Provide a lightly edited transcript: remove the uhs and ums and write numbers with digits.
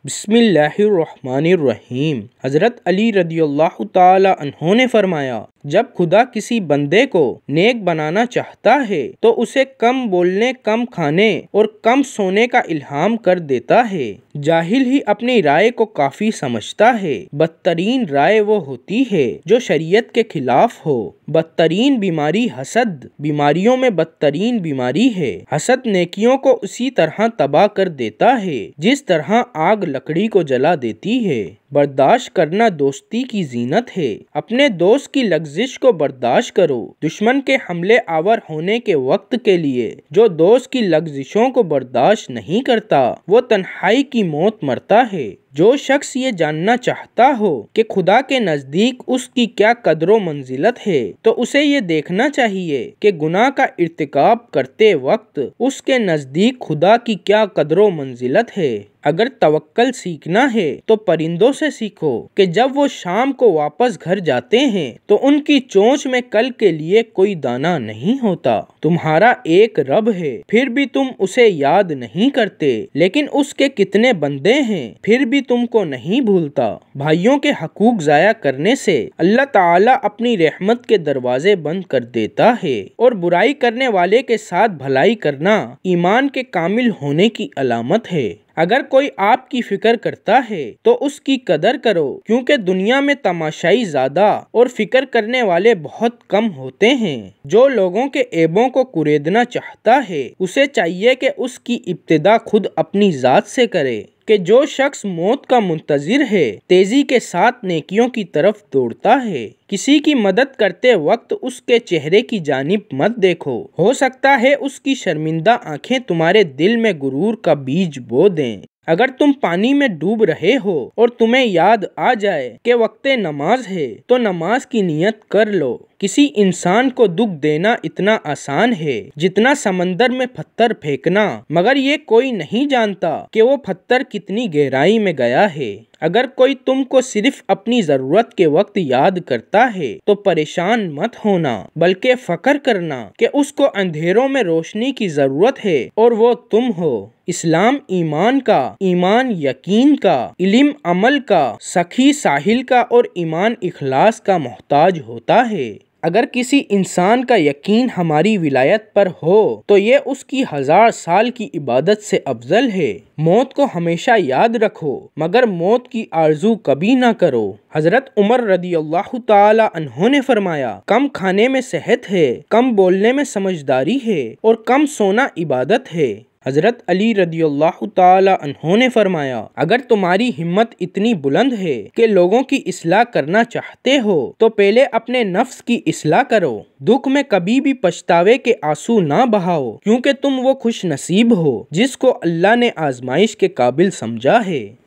बिस्मिल्लाहिर्रहमानिर्रहीम। हज़रत अली रदियल्लाहु ताला अन्हो ने फरमाया, जब खुदा किसी बंदे को नेक बनाना चाहता है तो उसे कम बोलने, कम खाने और कम सोने का इल्हाम कर देता है। जाहिल ही अपनी राय को काफ़ी समझता है। बदतरीन राय वो होती है जो शरीयत के खिलाफ हो। बदतरीन बीमारी हसद, बीमारियों में बदतरीन बीमारी है। हसद नेकियों को उसी तरह तबाह कर देता है जिस तरह आग लकड़ी को जला देती है। बर्दाश्त करना दोस्ती की जीनत है। अपने दोस्त की लग्जिश को बर्दाश्त करो। दुश्मन के हमले आवर होने के वक्त के लिए जो दोस्त की लग्जिशों को बर्दाश्त नहीं करता वो तन्हाई की मौत मरता है। जो शख्स ये जानना चाहता हो कि खुदा के नज़दीक उसकी क्या कदरो मंजिलत है तो उसे ये देखना चाहिए कि गुनाह का इर्तिकाब करते वक्त उसके नज़दीक खुदा की क्या कदरो मंजिलत है। अगर तवक्कल सीखना है तो परिंदों से सीखो कि जब वो शाम को वापस घर जाते हैं तो उनकी चोंच में कल के लिए कोई दाना नहीं होता। तुम्हारा एक रब है फिर भी तुम उसे याद नहीं करते, लेकिन उसके कितने बंदे हैं फिर भी तुमको नहीं भूलता। भाइयों के हकूक ज़ाया करने से अल्लाह ताला अपनी रहमत के दरवाजे बंद कर देता है और बुराई करने वाले के साथ भलाई करना ईमान के कामिल होने की अलामत है। अगर कोई आपकी फिक्र करता है तो उसकी कदर करो, क्योंकि दुनिया में तमाशाई ज़्यादा और फिक्र करने वाले बहुत कम होते हैं। जो लोगों के ऐबों को कुरेदना चाहता है उसे चाहिए कि उसकी इब्तिदा खुद अपनी ज़ात से करे कि जो शख्स मौत का मुंतज़िर है तेजी के साथ नेकियों की तरफ दौड़ता है। किसी की मदद करते वक्त उसके चेहरे की जानिब मत देखो, हो सकता है उसकी शर्मिंदा आंखें तुम्हारे दिल में गुरूर का बीज बो दें। अगर तुम पानी में डूब रहे हो और तुम्हें याद आ जाए कि वक्ते नमाज है तो नमाज की नियत कर लो। किसी इंसान को दुख देना इतना आसान है जितना समंदर में पत्थर फेंकना, मगर ये कोई नहीं जानता कि वो पत्थर कितनी गहराई में गया है। अगर कोई तुमको सिर्फ अपनी ज़रूरत के वक्त याद करता है तो परेशान मत होना, बल्कि फ़क्र करना कि उसको अंधेरों में रोशनी की ज़रूरत है और वो तुम हो। इस्लाम ईमान का, ईमान यकीन का, इल्म अमल का, सखी साहिल का और ईमान इखलास का मोहताज होता है। अगर किसी इंसान का यकीन हमारी विलायत पर हो तो ये उसकी 1000 साल की इबादत से अफजल है। मौत को हमेशा याद रखो मगर मौत की आरजू कभी ना करो। हज़रत उमर रदियल्लाहु ताला अन्हो ने फरमाया, कम खाने में सेहत है, कम बोलने में समझदारी है और कम सोना इबादत है। हज़रत अली रदियल्लाहु ताला अन्हो ने फरमाया, अगर तुम्हारी हिम्मत इतनी बुलंद है कि लोगों की इस्लाह करना चाहते हो तो पहले अपने नफ्स की इस्लाह करो। दुख में कभी भी पछतावे के आंसू ना बहाओ, क्योंकि तुम वो खुश नसीब हो जिसको अल्लाह ने आजमाइश के काबिल समझा है।